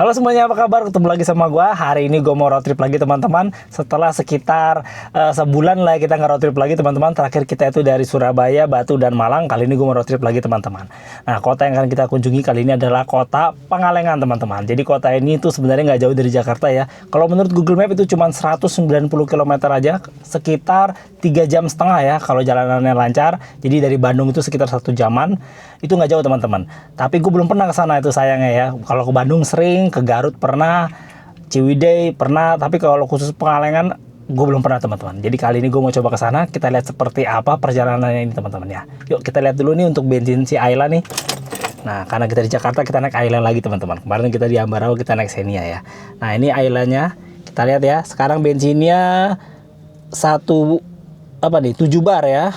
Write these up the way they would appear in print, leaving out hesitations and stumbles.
Halo semuanya, apa kabar? Ketemu lagi sama gua. Hari ini gue mau road trip lagi teman-teman. Setelah sekitar sebulan lah kita nggak road trip lagi teman-teman. Terakhir kita itu dari Surabaya, Batu, dan Malang. Kali ini gue mau road trip lagi teman-teman. Nah, kota yang akan kita kunjungi kali ini adalah kota Pangalengan teman-teman. Jadi kota ini tuh sebenarnya nggak jauh dari Jakarta ya. Kalau menurut Google Map itu cuma 190 km aja, sekitar 3,5 jam ya kalau jalanannya lancar. Jadi dari Bandung itu sekitar 1 jaman. Itu nggak jauh teman-teman. Tapi gue belum pernah ke sana itu sayangnya ya. Kalau ke Bandung sering, ke Garut pernah, Ciwidey pernah, tapi kalau khusus Pangalengan gue belum pernah teman-teman. Jadi kali ini gue mau coba ke sana, kita lihat seperti apa perjalanannya ini teman-teman ya. Yuk kita lihat dulu nih untuk bensin si Ayla nih. Nah, karena kita di Jakarta kita naik Ayla lagi teman-teman. Kemarin kita di Ambarawa kita naik Xenia ya. Nah, ini Aylanya. Kita lihat ya. Sekarang bensinnya 7 bar ya.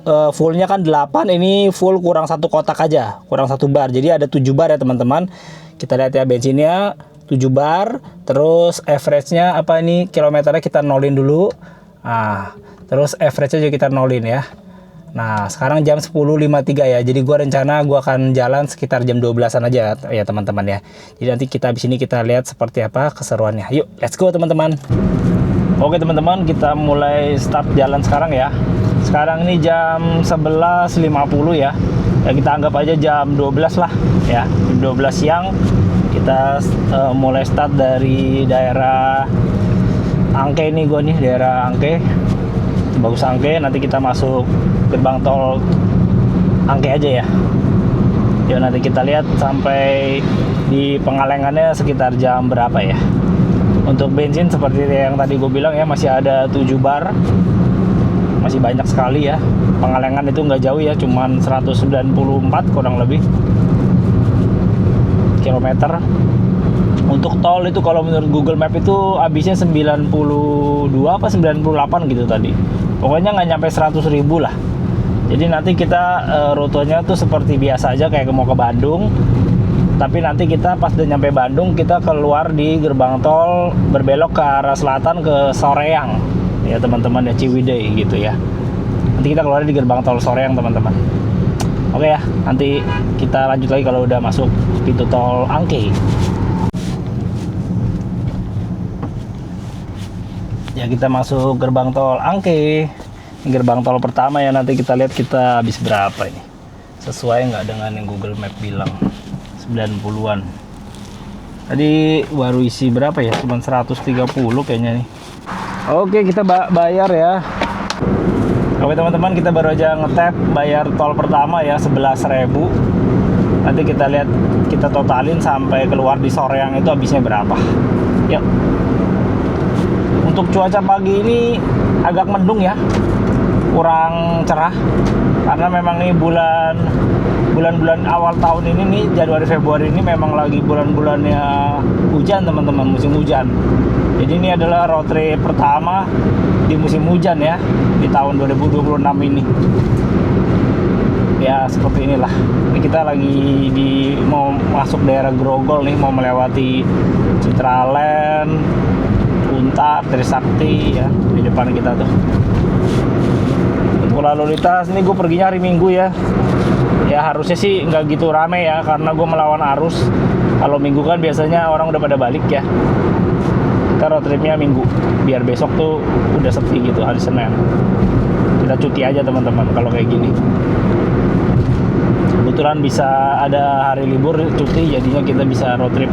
Fullnya kan 8, ini full kurang 1 kotak aja, kurang 1 bar. Jadi ada 7 bar ya teman-teman. Kita lihat ya, bensinnya 7 bar, terus average-nya kilometernya kita nolin dulu. Nah, terus average-nya juga kita nolin ya. Nah, sekarang jam 10.53 ya. Jadi gua akan jalan sekitar jam 12-an aja ya teman-teman ya. Jadi nanti kita habis ini kita lihat seperti apa keseruannya. Yuk, let's go teman-teman. Oke teman-teman, kita mulai start jalan sekarang ya. Sekarang ini jam 11.50 ya. Ya kita anggap aja jam 12 lah ya. Jam 12 siang kita mulai start dari daerah Angke nih, daerah Angke. Bagus Angke, nanti kita masuk gerbang tol Angke aja ya. Ya nanti kita lihat sampai di Pangalengannya sekitar jam berapa ya. Untuk bensin seperti yang tadi gue bilang ya, masih ada 7 bar. Masih banyak sekali ya. Pangalengan itu nggak jauh ya, cuman 194 kurang lebih kilometer. Untuk tol itu kalau menurut Google Map itu habisnya 92 apa 98 gitu tadi. Pokoknya nggak nyampe 100.000 lah. Jadi nanti kita rutenya tuh seperti biasa aja kayak mau ke Bandung. Tapi nanti kita pas udah nyampe Bandung kita keluar di gerbang tol berbelok ke arah selatan ke Soreang ya teman-teman ya, Ciwidey gitu ya. Nanti kita keluar di gerbang tol Soreang teman-teman. Oke ya, nanti kita lanjut lagi kalau udah masuk pintu tol Angke. Ya kita masuk gerbang tol Angke. Ini gerbang tol pertama ya, nanti kita lihat kita habis berapa ini. Sesuai nggak dengan yang Google Map bilang. 90-an. Tadi baru isi berapa ya? Cuman 130 kayaknya nih. Oke, kita bayar ya. Oke teman-teman, kita baru aja ngetap bayar tol pertama ya, 11.000. Nanti kita lihat, kita totalin sampai keluar di Soreang itu habisnya berapa. Yuk. Untuk cuaca pagi ini agak mendung ya. Kurang cerah karena memang ini bulan-bulan awal tahun ini nih, Januari Februari ini memang lagi bulan-bulannya hujan teman-teman, musim hujan. Jadi ini adalah road trip pertama di musim hujan ya, di tahun 2026 ini. Ya seperti inilah. Ini kita lagi mau masuk daerah Grogol nih, mau melewati Citraland, Untar, Trisakti ya, di depan kita tuh. Untuk lalu lintas ini gue perginya hari Minggu ya. Ya harusnya sih nggak gitu rame ya, karena gue melawan arus. Kalau Minggu kan biasanya orang udah pada balik ya. Kita road tripnya Minggu, biar besok tuh udah sepi gitu hari Senin. Kita cuti aja teman-teman kalau kayak gini. Kebetulan bisa ada hari libur cuti, jadinya kita bisa road trip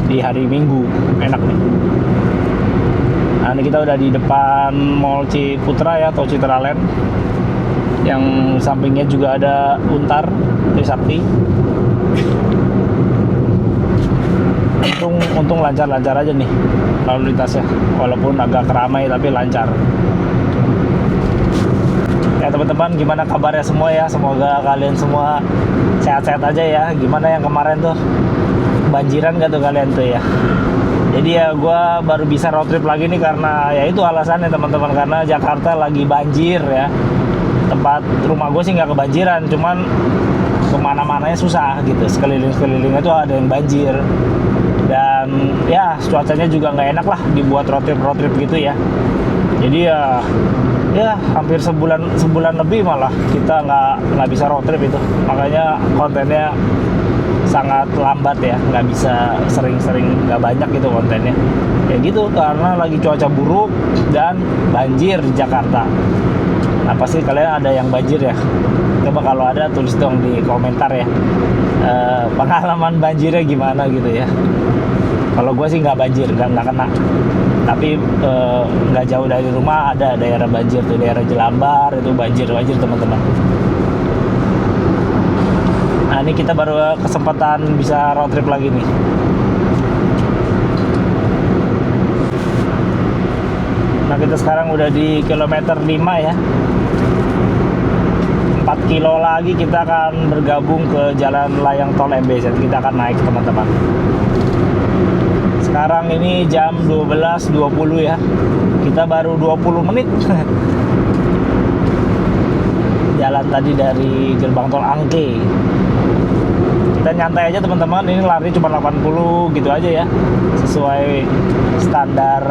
di hari Minggu, enak nih. Nah ini kita udah di depan Mall Ciputra ya, atau Citraland. Yang sampingnya juga ada Untar, Trisakti. Untung lancar-lancar aja nih lalu lintasnya, walaupun agak keramai tapi lancar. Ya teman-teman, gimana kabarnya semua ya? Semoga kalian semua sehat-sehat aja ya. Gimana yang kemarin tuh, banjiran gak tuh kalian tuh ya? Jadi ya gue baru bisa road trip lagi nih karena ya itu alasannya teman-teman, karena Jakarta lagi banjir ya. Tempat rumah gue sih nggak kebanjiran, cuman kemana-mananya susah gitu, sekeliling-sekelilingnya tuh ada yang banjir. Dan ya cuacanya juga nggak enak lah dibuat road trip gitu ya. Jadi ya hampir sebulan lebih malah kita nggak bisa road trip itu. Makanya kontennya sangat lambat ya, nggak bisa sering-sering, nggak banyak gitu kontennya. Ya gitu, karena lagi cuaca buruk dan banjir di Jakarta. Nah pasti kalian ada yang banjir ya. Coba kalau ada tulis dong di komentar ya, pengalaman banjirnya gimana gitu ya. Kalau gue sih nggak banjir, nggak kena. Tapi nggak jauh dari rumah ada daerah banjir tuh, daerah Jelambar itu banjir teman-teman. Nah ini kita baru kesempatan bisa road trip lagi nih. Nah kita sekarang udah di kilometer 5 ya. 4 kilo lagi kita akan bergabung ke jalan layang tol MBZ. Kita akan naik teman-teman. Sekarang ini jam 12.20 ya. Kita baru 20 menit jalan tadi dari gerbang tol Angke. Kita nyantai aja teman-teman, ini lari cuma 80 gitu aja ya, sesuai standar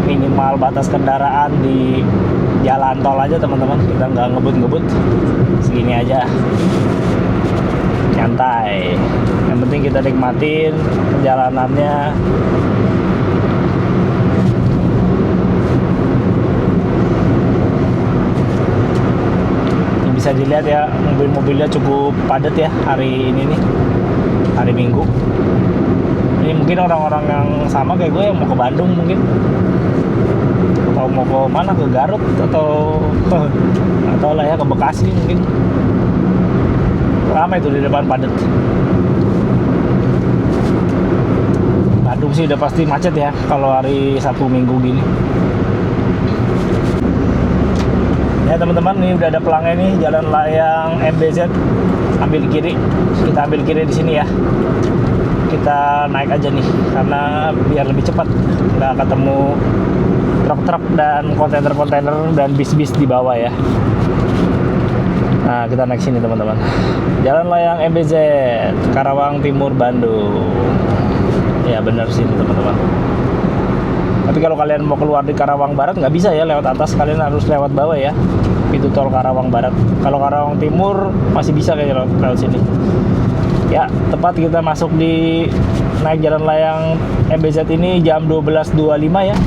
minimal batas kendaraan di jalan tol aja teman-teman. Kita nggak ngebut-ngebut, segini aja, nyantai. Yang penting kita nikmatin perjalanannya. Bisa dilihat ya, mobil-mobilnya cukup padat ya hari ini nih, hari Minggu. Ini mungkin orang-orang yang sama kayak gue yang mau ke Bandung mungkin, atau mau ke mana, ke Garut atau lah ya ke Bekasi mungkin. Ramai itu di depan, padat. Bandung sih udah pasti macet ya kalau hari Sabtu Minggu gini. Ya teman-teman, ini udah ada pelangnya nih, jalan layang MBZ. Ambil kiri, kita ambil kiri di sini ya. Kita naik aja nih, karena biar lebih cepat. Nggak ketemu truk-truk dan kontainer-kontainer dan bis-bis di bawah ya. Nah kita naik sini teman-teman. Jalan layang MBZ, Karawang Timur, Bandung. Ya benar sini teman-teman. Tapi kalau kalian mau keluar di Karawang Barat nggak bisa ya lewat atas, kalian harus lewat bawah ya, pintu tol Karawang Barat. Kalau Karawang Timur masih bisa kayaknya lewat sini. Ya tepat kita masuk di naik jalan layang MBZ ini jam 12.25 ya.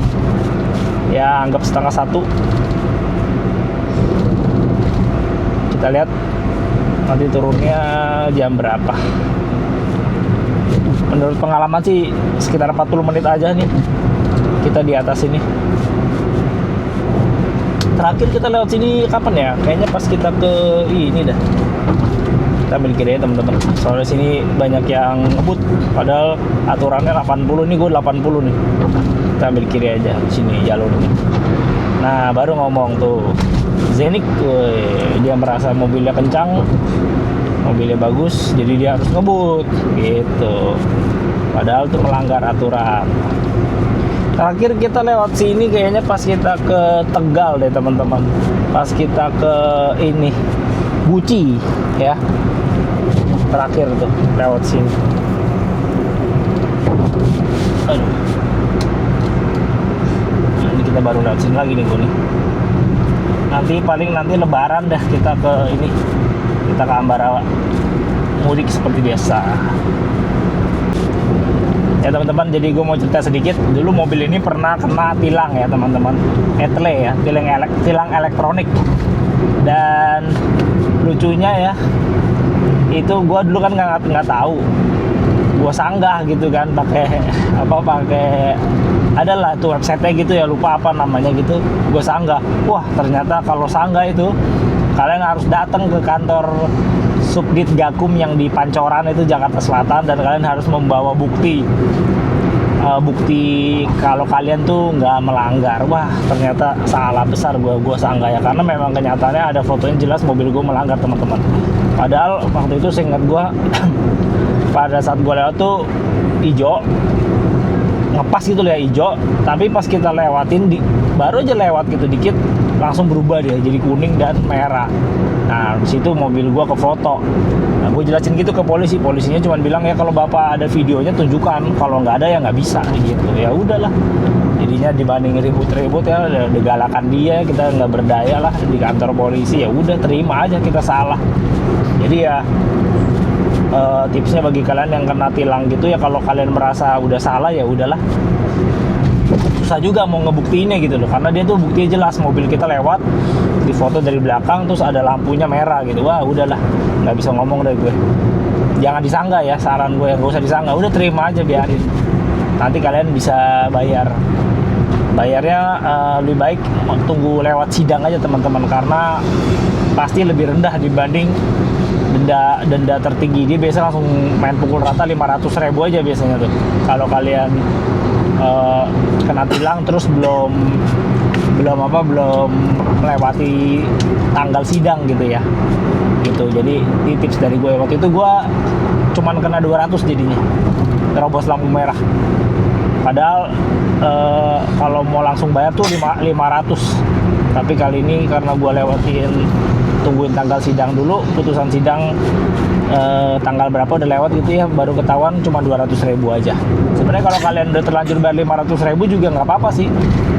Ya anggap setengah 1. Kita lihat nanti turunnya jam berapa. Menurut pengalaman sih sekitar 40 menit aja nih kita di atas ini. Terakhir kita lewat sini kapan ya? Kayaknya pas kita ke ini dah. Kita ambil kiri ya teman-teman. Soalnya sini banyak yang ngebut. Padahal aturannya 80, nih gue 80 nih. Kita ambil kiri aja sini jalur ini. Nah baru ngomong tuh Zenik, dia merasa mobilnya kencang, mobilnya bagus, jadi dia harus ngebut gitu. Padahal tuh melanggar aturan. Terakhir kita lewat sini kayaknya pas kita ke Tegal deh teman-teman. Pas kita ke ini Guci ya. Terakhir tuh lewat sini. Aduh. Nah, ini kita baru lewat sini lagi nih gue nih. Nanti Lebaran dah kita ke ini. Kita ke Ambarawa. Mudik seperti biasa. Ya teman-teman, jadi gue mau cerita sedikit. Dulu mobil ini pernah kena tilang ya teman-teman, etle ya, tilang elektronik. Dan lucunya ya, itu gue dulu kan nggak tahu. Gue sanggah gitu kan, pakai adalah tuh website-nya gitu ya, lupa apa namanya gitu. Gue sanggah. Wah ternyata kalau sanggah itu kalian harus datang ke kantor Subdit Gakum yang di Pancoran itu Jakarta Selatan, dan kalian harus membawa bukti kalau kalian tuh nggak melanggar. Wah ternyata salah besar gue sanggah ya, karena memang kenyataannya ada fotonya jelas mobil gue melanggar teman-teman. Padahal waktu itu seingat gue pada saat gue lewat tuh hijau, ngepas gitu ya hijau, tapi pas kita lewatin baru aja lewat gitu dikit langsung berubah dia jadi kuning dan merah. Nah di situ mobil gua ke foto. Nah gue jelasin gitu ke polisinya cuma bilang ya kalau bapak ada videonya tunjukkan, kalau nggak ada ya nggak bisa gitu. Ya udahlah, jadinya dibanding ribut-ribut ya digalakan dia, kita nggak berdaya lah di kantor polisi. Ya udah terima aja kita salah. Jadi ya tipsnya bagi kalian yang kena tilang gitu ya, kalau kalian merasa udah salah ya udahlah, susah juga mau ngebuktiinnya gitu loh, karena dia tuh buktinya jelas mobil kita lewat di foto dari belakang terus ada lampunya merah gitu. Wah udahlah, nggak bisa ngomong deh gue. Jangan disangka ya, saran gue, nggak usah disangka, udah terima aja, biarin, nanti kalian bisa bayarnya lebih baik tunggu lewat sidang aja teman-teman, karena pasti lebih rendah dibanding denda tertinggi. Dia biasa langsung main pukul rata 500.000 aja biasanya tuh kalau kalian kena tilang terus belum melewati tanggal sidang gitu ya gitu. Jadi ini tips dari gue, waktu itu gue cuman kena 200 jadinya, terobos lampu merah, padahal kalau mau langsung bayar tuh 500. Tapi kali ini karena gue tungguin tanggal sidang dulu, putusan sidang tanggal berapa udah lewat gitu ya, baru ketahuan cuma 200.000 aja. Sebenarnya kalau kalian udah terlanjur bayar 500.000 juga nggak apa-apa sih,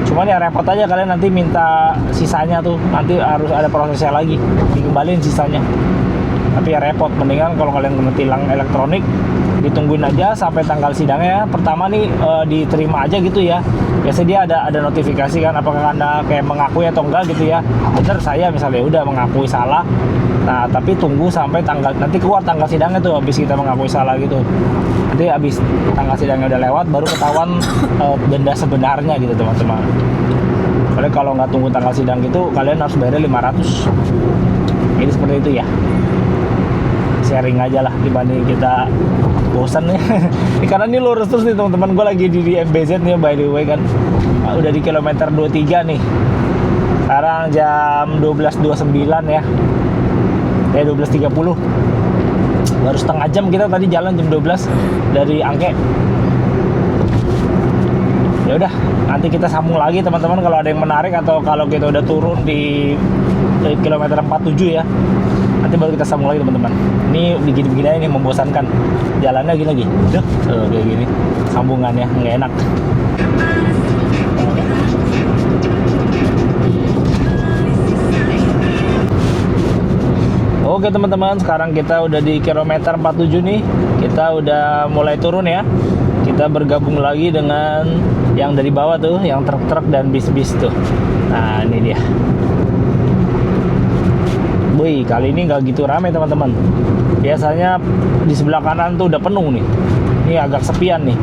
cuman ya repot aja, kalian nanti minta sisanya tuh, nanti harus ada prosesnya lagi, dikembaliin sisanya. Tapi ya repot, mendingan kalau kalian kena tilang elektronik ditungguin aja sampai tanggal sidangnya. Pertama nih diterima aja gitu ya, biasanya dia ada notifikasi kan, apakah Anda kayak mengakui atau enggak gitu ya. Bener, saya misalnya udah mengakui salah, nah tapi tunggu sampai nanti keluar tanggal sidangnya tuh, habis kita mengakui salah gitu, nanti habis tanggal sidangnya udah lewat baru ketahuan denda sebenarnya gitu teman-teman. Soalnya kalau nggak tunggu tanggal sidang gitu, kalian harus bayar 500. Jadi seperti itu ya, sharing aja lah dibanding kita bosan nih. Karena ini lurus terus nih teman-teman, gue lagi di MBZ nih by the way kan, udah di kilometer 23 nih, sekarang jam 12.29 ya, 12.30, baru setengah jam kita tadi jalan jam 12 dari Angke. Ya udah, nanti kita sambung lagi teman-teman kalau ada yang menarik, atau kalau kita udah turun di kilometer 47 ya, nanti baru kita sambung lagi teman-teman. Ini begini-begini aja nih, membosankan jalannya gini lagi, kayak gini sambungannya nggak enak. Oke teman-teman, sekarang kita udah di kilometer 47 nih, kita udah mulai turun ya. Kita bergabung lagi dengan yang dari bawah tuh, yang truk-truk dan bis-bis tuh. Nah ini dia. Wih, kali ini nggak gitu ramai teman-teman. Biasanya di sebelah kanan tuh udah penuh nih. Ini agak sepian nih.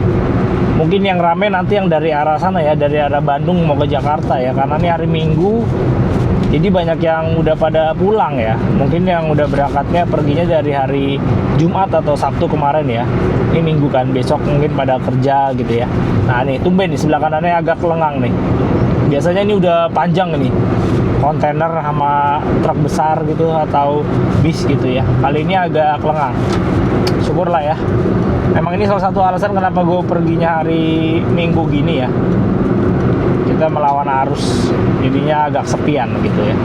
Mungkin yang ramai nanti yang dari arah sana ya, dari arah Bandung mau ke Jakarta ya, karena ini hari Minggu. Jadi banyak yang udah pada pulang ya. Mungkin yang udah berangkatnya perginya dari hari Jumat atau Sabtu kemarin ya. Ini Minggu kan, besok mungkin pada kerja gitu ya. Nah nih, tumben di sebelah kanannya agak lengang nih. Biasanya ini udah panjang nih, kontainer sama truk besar gitu atau bis gitu ya. Kali ini agak lengang. Syukurlah ya. Emang ini salah satu alasan kenapa gue perginya hari Minggu gini ya. Kita melawan arus, jadinya agak sepian gitu ya.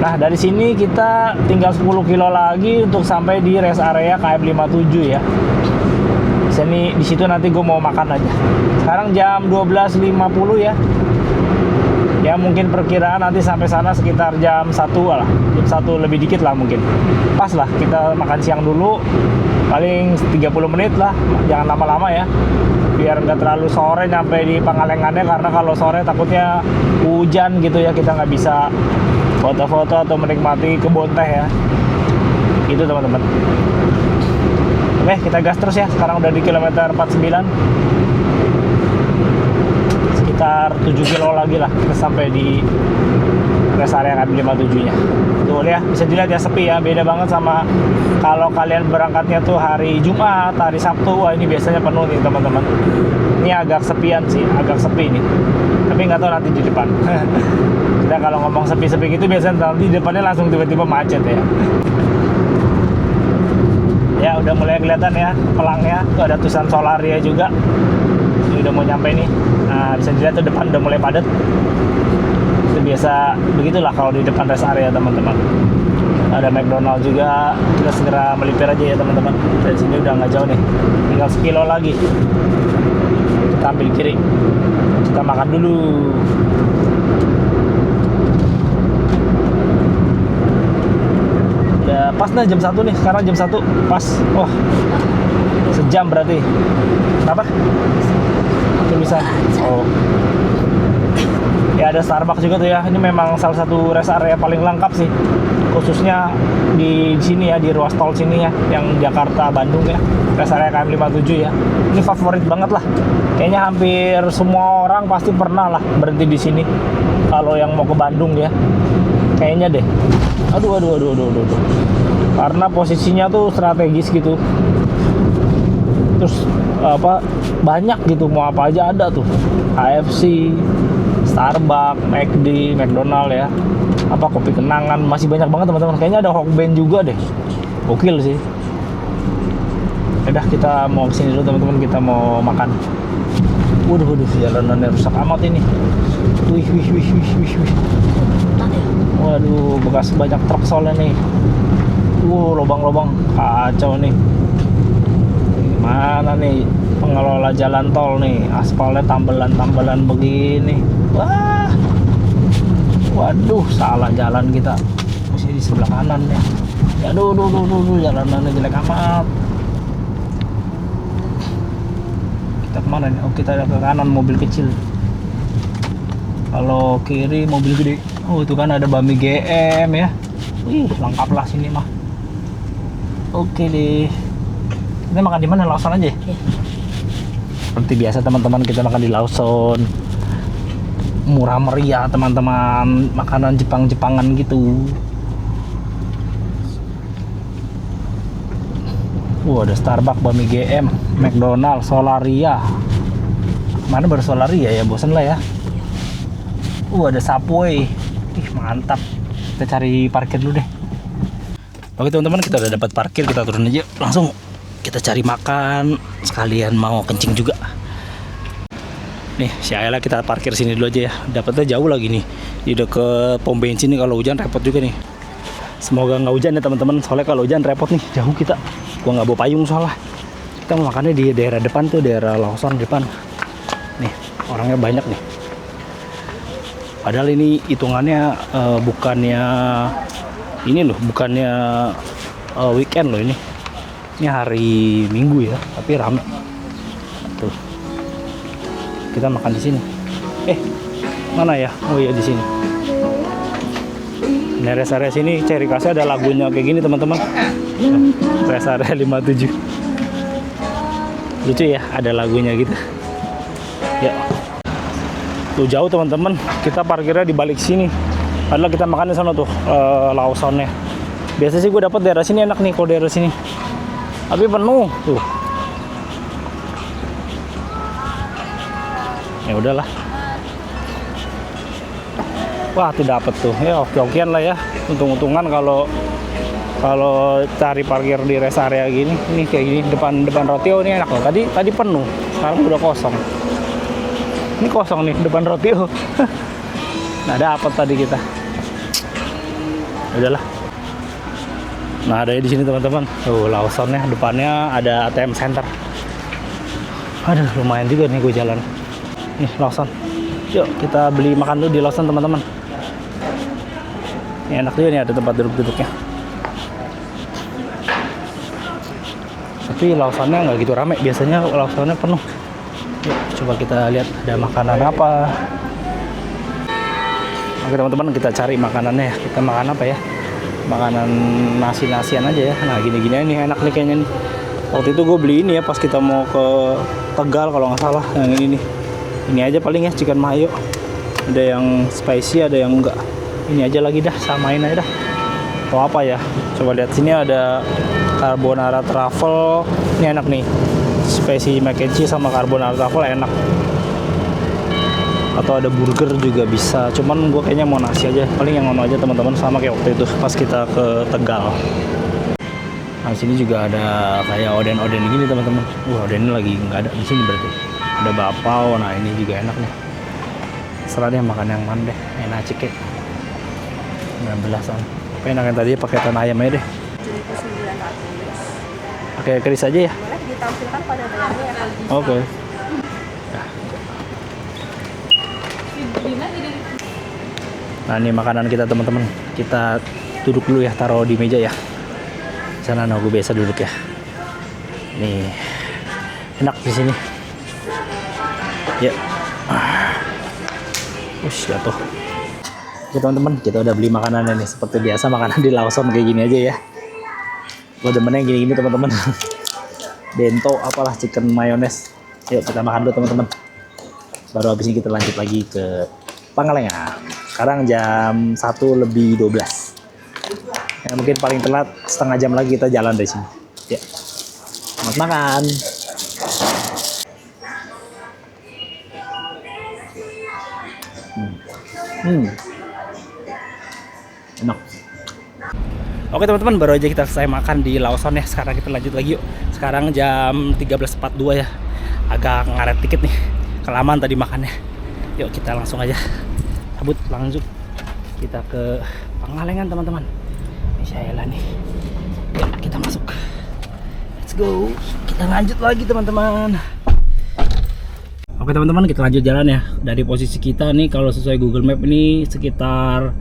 Nah dari sini kita tinggal 10 kilo lagi untuk sampai di rest area KM 57 ya. Di situ nanti gue mau makan aja. Sekarang jam 12.50 ya. Ya mungkin perkiraan nanti sampai sana sekitar jam 1 lah, jam 1 lebih dikit lah mungkin. Pas lah kita makan siang dulu, paling 30 menit lah, jangan lama-lama ya, biar nggak terlalu sore nyampe di Pangalengannya, karena kalau sore takutnya hujan gitu ya, kita nggak bisa foto-foto atau menikmati kebun teh ya gitu teman-teman. Oke, kita gas terus ya. Sekarang udah di kilometer 49, sekitar 7 kilo lagi lah kita sampai di rest area KM57 nya. Tuh ya, bisa dilihat ya, sepi ya, beda banget sama kalau kalian berangkatnya tuh hari Jumat, hari Sabtu. Wah ini biasanya penuh nih teman-teman. Ini agak sepian sih, agak sepi nih, tapi nggak tahu nanti di depan. Kita kalau ngomong sepi-sepi gitu biasanya nanti di depannya langsung tiba-tiba macet ya. Ya udah mulai kelihatan ya pelangnya, tuh ada tulisan Solaria juga. Ini udah mau nyampe nih. Nah bisa dilihat tuh depan udah mulai padat. Itu biasa begitulah kalau di depan rest area teman-teman. Ada McDonald juga, kita segera melipir aja ya teman-teman. Dari sini udah nggak jauh nih, tinggal sekilo lagi. Kita ambil kiri, kita makan dulu. Udah pas nih jam 1 nih. Sekarang jam 1 pas. Wah, sejam berarti. Kenapa? Tulisan. Oh. Ya ada Starbucks juga tuh ya. Ini memang salah satu rest area paling lengkap sih. Khususnya di sini ya, di ruas tol sini ya, yang Jakarta Bandung ya. Rest area KM 57 ya. Ini favorit banget lah. Kayaknya hampir semua orang pasti pernah lah berhenti di sini. Kalau yang mau ke Bandung ya. Kayaknya deh. Aduh. Karena posisinya tuh strategis gitu. Terus banyak gitu, mau apa aja ada tuh. KFC, Starbucks, McD, McDonald ya. Kopi kenangan, masih banyak banget teman-teman. Kayaknya ada Hokben juga deh. Gokil sih. Udah, kita mau kesini dulu teman-teman, kita mau makan. Waduh, jalanannya rusak amat ini. Wih. Waduh, bekas banyak truk soalnya nih. Lubang-lubang kacau nih. Mana nih pengelola jalan tol nih, aspalnya tambelan begini. Wah, waduh, salah jalan kita. Mesti di sebelah kanan nih. Aduh, jalanannya jelek amat. Kita kemana nih? Oh, kita ada ke kanan, mobil kecil. Kalau kiri mobil gede. Oh, itu kan ada Bami GM ya. Wih, lengkap lah sini mah. Oke deh. Kita makan di mana? Lawson aja? Iya. Seperti biasa teman-teman, kita makan di Lawson. Murah meriah teman-teman, makanan Jepang-Jepangan gitu. Ada Starbucks, Bami GM, McDonald, Solaria. Mana baru Solaria ya, bosan lah ya. Ada Subway. Ih, mantap. Kita cari parkir dulu deh. Oke teman-teman, kita udah dapat parkir, kita turun aja langsung. Kita cari makan, sekalian mau kencing juga. Nih, si Ayla kita parkir sini dulu aja ya. Dapatnya jauh lagi nih, di deket pom bensin nih. Kalau hujan repot juga nih. Semoga nggak hujan ya teman-teman, soalnya kalau hujan repot nih, jauh kita. Gua nggak bawa payung soalnya. Kita mau makannya di daerah depan tuh, daerah Lawson depan. Nih, orangnya banyak nih. Padahal ini hitungannya bukannya weekend loh ini. Ini hari Minggu ya, tapi rame. Tuh. Kita makan di sini. Mana ya? Oh iya, di sini. Ini rest area sini, ciri khasnya ada lagunya kayak gini teman-teman. Rest area 57. Lucu ya, ada lagunya gitu. Ya. Tuh jauh teman-teman, kita parkirnya di balik sini. Padahal kita makan di sana tuh, Lawsonnya. Biasa sih gue dapat daerah sini enak nih, kalau daerah sini. Tapi penuh tuh. Ya udahlah. Wah, tuh dapat tuh. Ya oke-okean lah ya. Untung-untungan kalau cari parkir di rest area gini. Ini kayak gini depan Rotio ini enak loh. Tadi penuh. Sekarang udah kosong. Ini kosong nih depan Rotio. Nah, dapat tadi kita. Udahlah. Nah, ada di sini teman-teman. Tuh Lawsonnya, depannya ada ATM Center. Aduh, lumayan juga nih gue jalan. Nih Lawson. Yuk kita beli makan dulu di Lawson teman-teman. Ini enak juga nih, ada tempat duduk-duduknya. Tapi Lawsonnya nggak gitu rame. Biasanya Lawsonnya penuh. Yuk, coba kita lihat ada makanan apa. Oke teman-teman, kita cari makanannya ya. Kita makan apa ya? Makanan nasi-nasian aja ya. Nah, gini-gini nih enak nih kayaknya nih. Waktu itu gue beli ini ya pas kita mau ke Tegal kalau nggak salah. Yang ini nih. Ini aja paling ya, chicken mayo. Ada yang spicy, ada yang enggak. Ini aja lagi dah, samain aja dah. Atau apa ya? Coba lihat sini ada carbonara truffle. Ini enak nih. Spicy mac and cheese sama carbonara truffle enak. Atau ada burger juga bisa, cuman gue kayaknya mau nasi aja, paling yang ono aja teman-teman, sama kayak waktu itu pas kita ke Tegal. Nah, sini juga ada kayak oden-oden gini teman-teman. Oden ini lagi nggak ada di sini berarti. Ada bapau, nah ini juga enak nih. Serah deh makan yang mana deh, enak cike. 19-an. Apa enak yang tadi pakai tanah ayam aja deh. Pakai keris aja ya. Boleh ditampilkan pada bayarnya ya kalau bisa. Oke. Nah, ini makanan kita teman-teman. Kita duduk dulu ya, taruh di meja ya. Sana gue biasa duduk ya. Nih, enak di sini. Ya. Jatuh. Oke teman-teman, kita udah beli makanan ini seperti biasa, makanan di Lawson kayak gini aja ya. Gue demennya gini-gini teman-teman. Bento apalah, chicken mayonnaise. Yuk kita makan dulu teman-teman. Baru habis ini kita lanjut lagi ke Pangalengan. Sekarang jam 1:12. Ya, mungkin paling telat setengah jam lagi kita jalan dari sini. Ya. Selamat makan. Enak. Oke teman-teman, baru aja kita selesai makan di Lawson ya. Sekarang kita lanjut lagi yuk. Sekarang jam 13.42 ya. Agak ngaret dikit nih. Kelamaan tadi makannya. Yuk kita langsung aja cabut, langsung kita ke Pangalengan teman-teman. Ini saya nih. Yuk kita masuk. Let's go. Kita lanjut lagi teman-teman. Oke teman-teman, kita lanjut jalan ya. Dari posisi kita nih kalau sesuai Google Map ini sekitar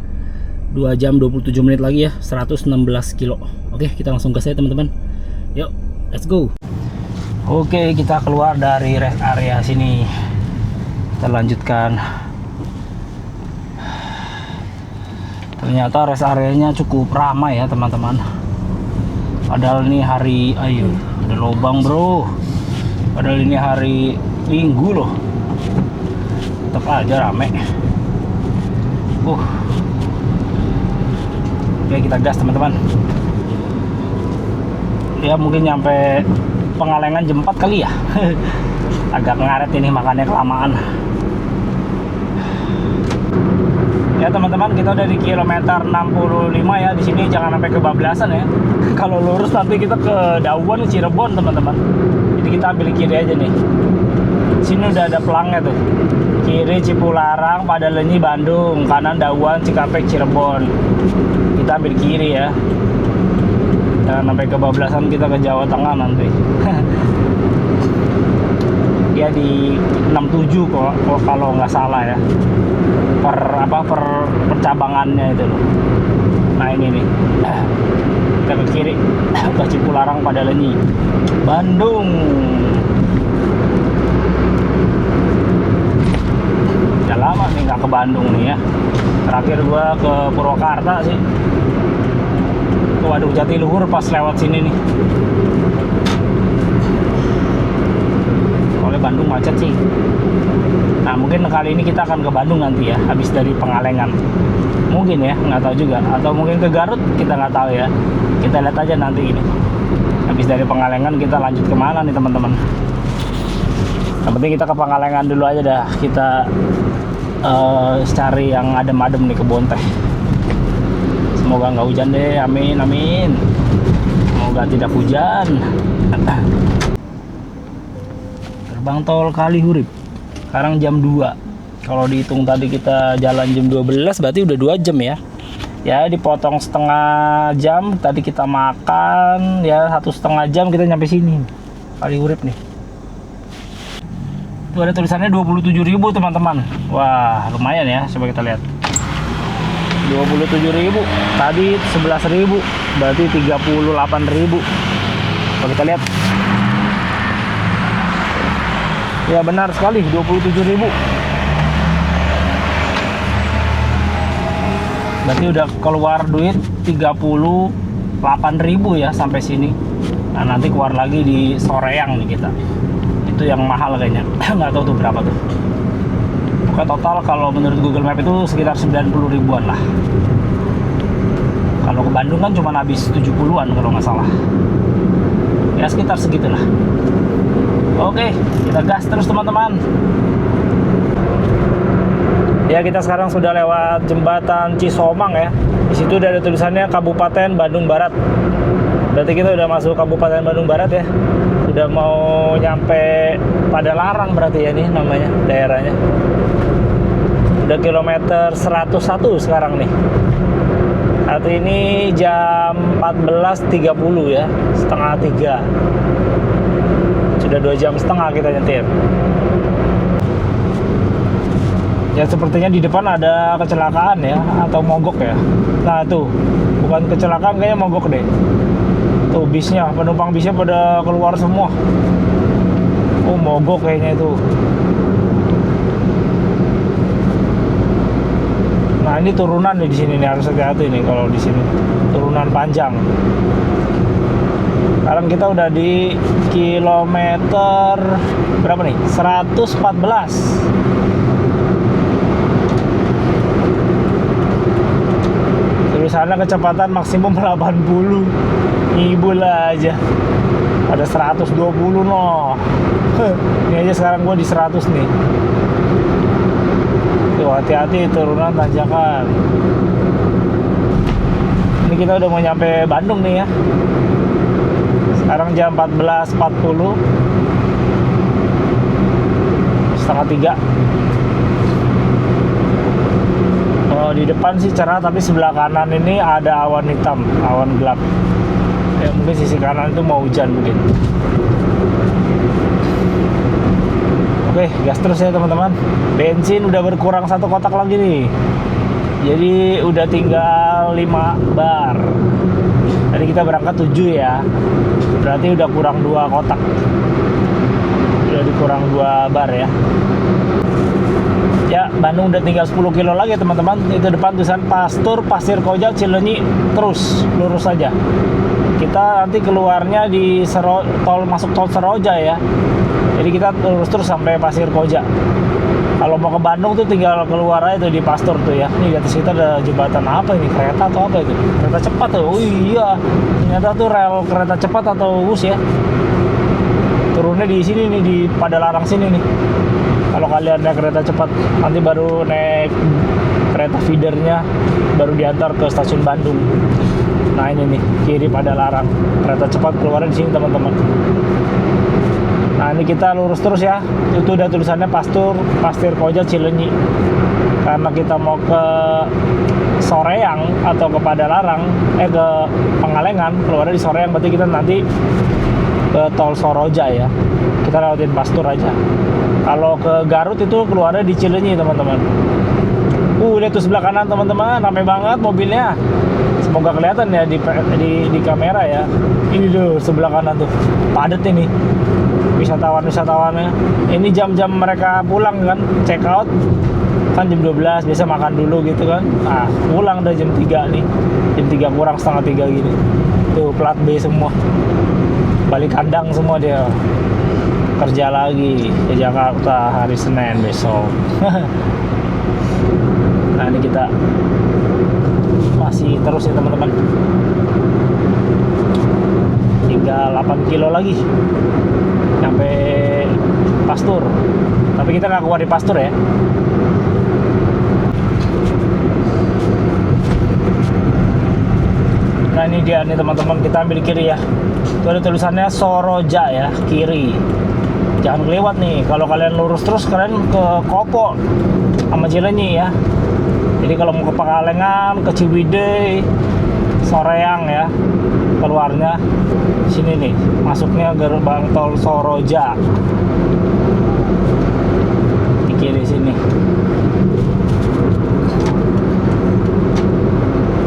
2 jam 27 menit lagi ya, 116 kilo. Oke, kita langsung gas ya teman-teman. Yuk, let's go. Oke, kita keluar dari rest area sini. Kita lanjutkan. Ternyata rest areanya cukup ramai ya teman-teman. Padahal ini hari, ayo, ada lubang bro. Padahal ini hari Minggu loh. Tetap aja rame. Oke, kita gas teman-teman. Ya mungkin nyampe Pangalengan jam 4 kali ya. Agak ngaret ini makannya kelamaan. Ya teman-teman, kita udah di kilometer 65 ya. Di sini jangan sampai kebablasan ya. Kalau lurus nanti kita ke Dauan, Cirebon teman-teman. Jadi kita ambil kiri aja nih. Sini udah ada pelangnya tuh. Kiri Cipularang, Padalenyi, Bandung. Kanan Dauan, Cikampek, Cirebon. Kita ambil kiri ya. Jangan sampai kebablasan kita ke Jawa Tengah nanti. Dia di 67 kok kalau nggak salah ya. Per percabangannya itu loh. Nah ini nih. Kita ke kiri ke Cipularang, Padalenyi, Bandung. Udah lama nih nggak ke Bandung nih ya. Terakhir gua ke Purwakarta sih. Waduh, Jatiluhur pas lewat sini nih. Oleh Bandung macet sih. Nah mungkin kali ini kita akan ke Bandung nanti ya, habis dari Pangalengan. Mungkin ya, nggak tahu juga. Atau mungkin ke Garut, kita nggak tahu ya. Kita lihat aja nanti ini. Habis dari Pangalengan kita lanjut kemana nih teman-teman. Yang penting kita ke Pangalengan dulu aja dah. Kita cari yang adem-adem nih, kebun teh. Semoga nggak hujan deh, amin amin. Semoga tidak hujan. Gerbang tol Kalihurip. Sekarang jam 2. Kalau dihitung tadi kita jalan jam 12, berarti udah 2 jam ya. Ya dipotong setengah jam. Tadi kita makan ya 1,5 jam kita nyampe sini. Kalihurip nih. Itu ada tulisannya 27.000 teman-teman. Wah lumayan ya, coba kita lihat. 27.000, tadi 11.000, berarti 38.000. Coba kita lihat. Ya benar sekali, 27.000. Berarti udah keluar duit 38.000 ya sampai sini. Nah nanti keluar lagi di Soreang nih kita. Itu yang mahal kayaknya. Nggak tahu tuh berapa tuh. Pokoknya total kalau menurut Google Map itu sekitar 90 ribuan lah. Kalau ke Bandung kan cuma habis 70-an kalau nggak salah. Ya sekitar segitulah. Oke, kita gas terus teman-teman. Ya kita sekarang sudah lewat jembatan Cisomang ya. Di situ udah ada tulisannya Kabupaten Bandung Barat. Berarti kita udah masuk Kabupaten Bandung Barat ya. Udah mau nyampe Padalarang berarti ya nih namanya daerahnya. Udah kilometer 101 sekarang nih. Saat ini jam 14.30 ya, setengah 3. Sudah 2 jam setengah kita nyetir. Ya sepertinya di depan ada kecelakaan ya, atau mogok ya. Nah tuh, bukan kecelakaan kayaknya mogok deh. Tuh bisnya, penumpang bisnya pada keluar semua. Oh, mogok kayaknya itu. Nah, ini turunan nih di sini nih, harus hati-hati nih kalau di sini. Turunan panjang. Sekarang kita udah di kilometer berapa nih? 114. Tulisannya kecepatan maksimum 80. Ngibul aja. Ada 120 noh. Ini aja sekarang gue di 100 nih. Tuh, hati-hati turunan tanjakan. Ini kita udah mau nyampe Bandung nih ya. Sekarang jam 14.40, setengah 3. Di depan sih cerah, tapi sebelah kanan ini ada awan hitam, awan gelap. Ya mungkin sisi kanan itu mau hujan mungkin. Oke, gas terus ya teman-teman. Bensin udah berkurang 1 kotak lagi nih. Jadi udah tinggal 5 bar. Tadi kita berangkat 7 ya. Berarti udah kurang 2 kotak. Udah dikurang 2 bar ya. Ya, Bandung udah tinggal 10 kilo lagi teman-teman. Itu depan tulisan Pastur, Pasir Koja, Cileunyi, terus lurus saja. Kita nanti keluarnya di tol, masuk tol Seroja ya. Jadi kita lurus terus sampai Pasir Koja. Kalau mau ke Bandung tuh tinggal keluar aja tuh di Pastur tuh ya. Ini di atas kita ada jembatan apa ini? Kereta atau apa itu? Kereta cepat tuh. Oh iya, ternyata tuh rel kereta cepat atau bus ya. Turunnya di sini nih, di Padalarang sini nih. Kalau kalian naik kereta cepat, nanti baru naik kereta feedernya, baru diantar ke stasiun Bandung. Nah ini nih, kiri Padalarang. Kereta cepat keluarnya di sini teman-teman. Nah ini kita lurus terus ya. Itu udah tulisannya Pastir Koja, Cileunyi. Karena kita mau ke Soreang atau ke Padalarang, ke Pangalengan, keluarnya di Soreang, berarti kita nanti ke tol Seroja ya. Kita lewatin Pastur aja. Kalau ke Garut itu keluarnya di Cileunyi teman-teman. Lihat tuh sebelah kanan teman-teman, ramai banget mobilnya. Semoga kelihatan ya di kamera ya. Ini tuh sebelah kanan tuh, padat ini wisatawan-wisatawannya. Ini jam-jam mereka pulang kan, check out kan jam 12, biasa makan dulu gitu kan. Pulang udah jam 3 nih, jam 3 kurang setengah 3 gini. Tuh plat B semua, balik kandang semua dia. Kerja lagi ke Jakarta hari Senin besok. Nah ini kita masih terus ya teman-teman. Tinggal 8 kilo lagi sampai Pastur. Tapi kita nggak keluar di Pastur ya. Nah ini dia nih teman-teman, kita ambil kiri ya. Itu ada tulisannya Seroja ya, kiri. Jangan kelewat nih, kalau kalian lurus terus kalian ke Kopo sama Cileunyi ya. Jadi kalau mau ke Pangalengan, ke Ciwidey, Soreang ya, keluarnya sini nih, masuknya gerbang tol Seroja di kiri sini.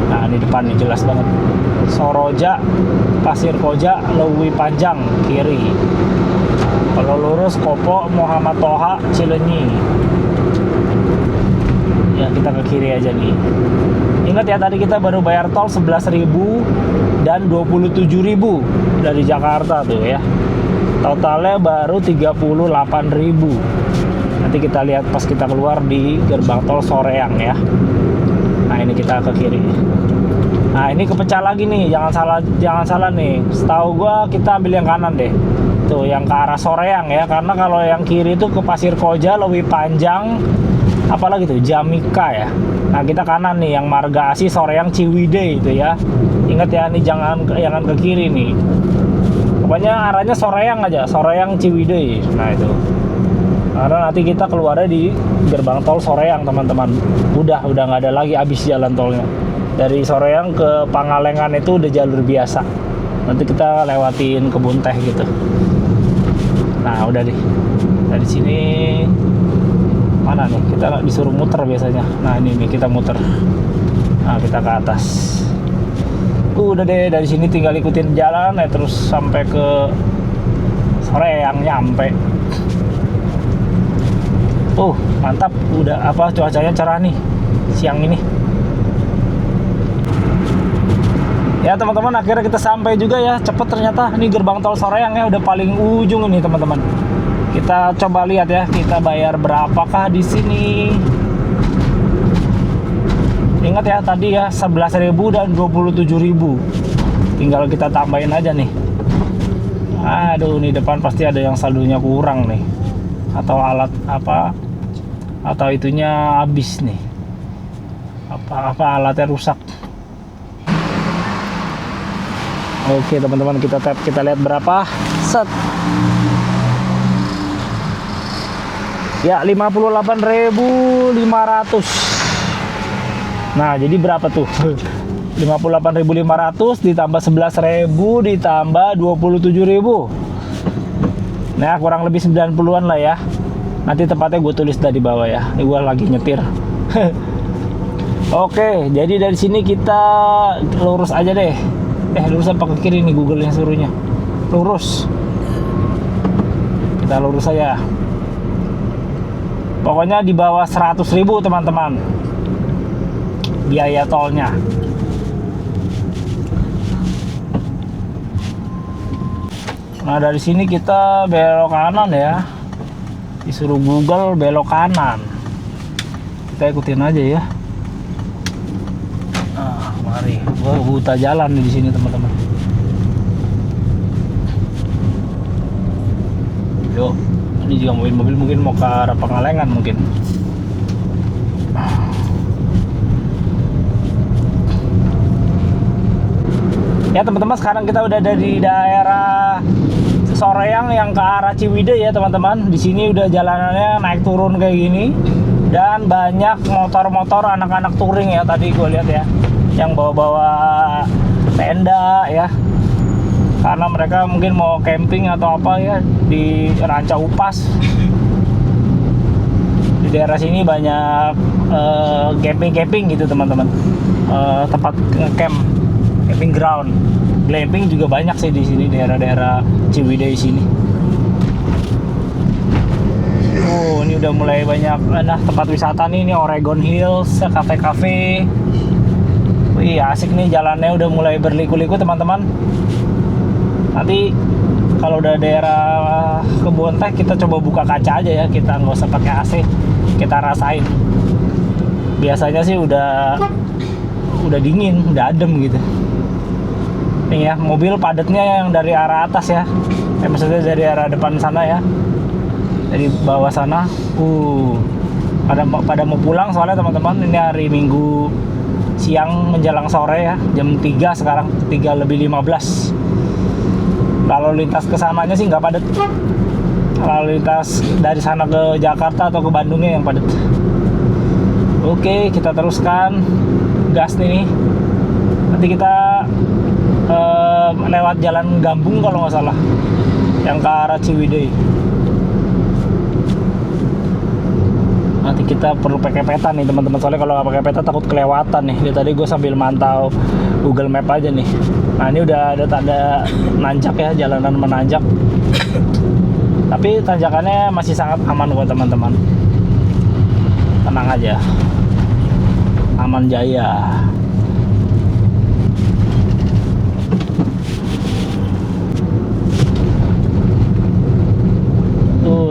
Nah di depan nih jelas banget, Seroja, Pasir Koja, Leuwi Panjang kiri. Kalau lurus Kopo, Muhammad Toha, Cileunyi. Ya kita ke kiri aja nih. Ingat ya tadi kita baru bayar tol 11.000 dan 27.000 dari Jakarta tuh ya. Totalnya baru 38.000. Nanti kita lihat pas kita keluar di gerbang tol Soreang ya. Nah ini kita ke kiri. Nah ini kepecah lagi nih, jangan salah nih. Setahu gua kita ambil yang kanan deh. Tuh yang ke arah Soreang ya, karena kalau yang kiri itu ke Pasir Koja, Leuwi Panjang, apalagi tuh Jamika ya. Nah kita kanan nih, yang Marga Asih, Soreang, Ciwidey itu ya. Ingat ya, nih jangan ke kiri nih. Pokoknya arahnya Soreang aja, Soreang, Ciwidey. Nah itu. Karena nanti kita keluarnya di gerbang tol Soreang teman-teman. Udah nggak ada lagi, habis jalan tolnya. Dari Soreang ke Pangalengan itu udah jalur biasa. Nanti kita lewatin kebun teh gitu. Nah udah deh, dari sini mana nih, kita disuruh muter biasanya. Nah ini nih kita muter. Nah kita ke atas. Udah deh, dari sini tinggal ikutin jalan ya terus sampai ke Soreang nyampe. Mantap, udah apa cuacanya cerah nih siang ini. Ya teman-teman, akhirnya kita sampai juga ya, cepet ternyata. Ini gerbang tol Soreang ya, udah paling ujung ini teman-teman. Kita coba lihat ya, kita bayar berapakah di sini. Ingat ya tadi ya 11.000 dan 27.000. Tinggal kita tambahin aja nih. Aduh, nih depan pasti ada yang saldonya kurang nih. Atau alat apa? Atau itunya habis nih. Apa alatnya rusak. Oke teman-teman, kita tap, kita lihat berapa. Set. Ya 58.500. Nah jadi berapa tuh? 58.500 ditambah 11.000 ditambah 27.000. Nah kurang lebih 90-an lah ya. Nanti tepatnya gue tulis dari bawah ya. Ini gue lagi nyetir. Oke, jadi dari sini kita lurus aja deh. Lurus apa ke kiri nih, Google yang suruhnya. Lurus. Kita lurus aja. Pokoknya di bawah 100.000 teman-teman biaya tolnya. Nah dari sini kita belok kanan ya. Disuruh Google belok kanan. Kita ikutin aja ya. Nah, mari. Wah, buta jalan di sini teman-teman. Yuk, ini juga mobil-mobil mungkin mau ke arah Pangalengan mungkin. Ya teman-teman, sekarang kita udah ada di daerah Soreang yang ke arah Ciwidey ya teman-teman. Di sini udah jalanannya naik turun kayak gini dan banyak motor-motor anak-anak touring ya, tadi gue lihat ya, yang bawa-bawa tenda ya, karena mereka mungkin mau camping atau apa ya di Ranca Upas. Di daerah sini banyak camping gitu teman-teman, tempat camping ground, glamping juga banyak sih di sini daerah-daerah Ciwidey sini. Ini udah mulai banyak tempat wisata nih, ini Oregon Hills, kafe-kafe. Wih asik nih, jalannya udah mulai berliku-liku teman-teman. Nanti kalau udah daerah Kebun Teh kita coba buka kaca aja ya, kita nggak usah pakai AC, kita rasain. Biasanya sih udah dingin, udah adem gitu. Nih ya, mobil padatnya yang dari arah atas ya, maksudnya dari arah depan sana ya, dari bawah sana. Pada mau pulang soalnya teman-teman, ini hari Minggu siang menjelang sore ya, jam 3 sekarang, 3:15. Lalu lintas ke sananya sih nggak padat. Lalu lintas dari sana ke Jakarta atau ke Bandungnya yang padat. Oke, kita teruskan gas nih. Nanti kita lewat jalan Gambung kalau nggak salah, yang ke arah Ciwidey. Nanti kita perlu pakai peta nih teman-teman, soalnya kalau nggak pakai peta takut kelewatan nih. Jadi tadi gue sambil mantau Google Map aja nih. Nah ini udah ada tanda nanjak ya, jalanan menanjak. Tapi tanjakannya masih sangat aman kok teman-teman. Tenang aja, aman jaya.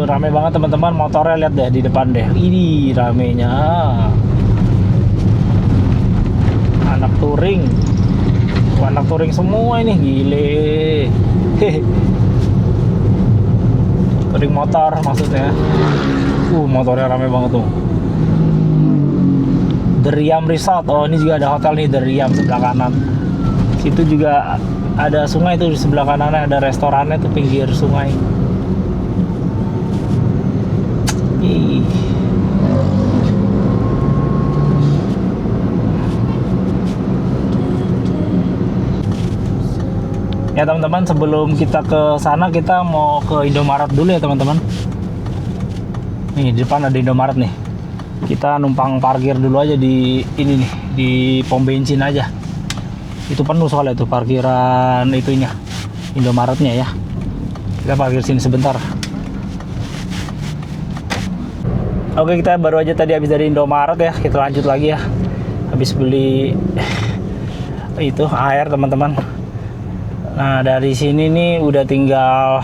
Rame banget teman-teman, motornya lihat deh di depan deh. Ini ramenya anak touring. Anak touring semua ini, gile. Touring motor maksudnya. Motornya rame banget tuh. The Riam Resort. Oh ini juga ada hotel nih, The Riam sebelah kanan. Situ juga ada sungai tuh di sebelah kanannya, ada restorannya tuh pinggir sungai. Ya teman-teman, sebelum kita ke sana kita mau ke Indomaret dulu ya teman-teman. Nih di depan ada Indomaret nih. Kita numpang parkir dulu aja di ini nih, di pom bensin aja. Itu penuh soalnya tuh parkiran itunya, Indomaretnya ya. Kita parkir sini sebentar. Oke, kita baru aja tadi habis dari Indomaret ya. Kita lanjut lagi ya. Habis beli itu air teman-teman. Nah dari sini nih udah tinggal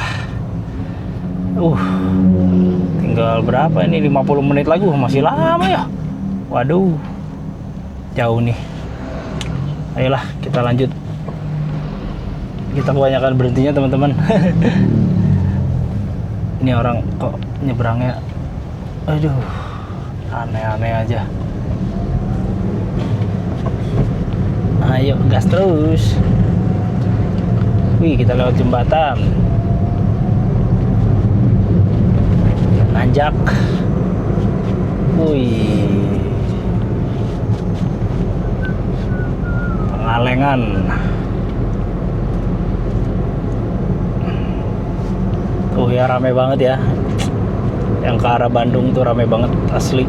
berapa ini, 50 menit lagi. Masih lama ya. Waduh, jauh nih. Ayolah kita lanjut. Kita kebanyakan berhentinya teman-teman. Ini orang kok nyebrangnya, aduh, aneh-aneh aja. Ayo gas terus. Wih, kita lewat jembatan. Nanjak. Wih. Pengalengan. Tuh ya, rame banget ya. Yang ke arah Bandung tuh rame banget asli.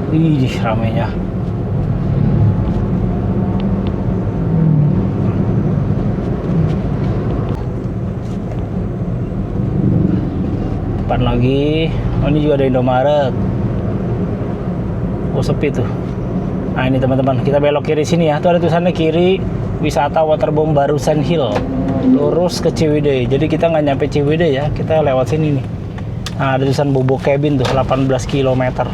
Ih, ramenya. Depan lagi. Oh, ini juga ada Indomaret. Oh, sepi tuh. Nah, ini teman-teman, kita belok kiri sini ya. Tuh ada tulisannya kiri, wisata waterboom Barusan Hill. Lurus ke Ciwidey. Jadi kita nggak nyampe Ciwidey ya, kita lewat sini nih. Nah, ada tulisan Bobo Cabin tuh, 18 km.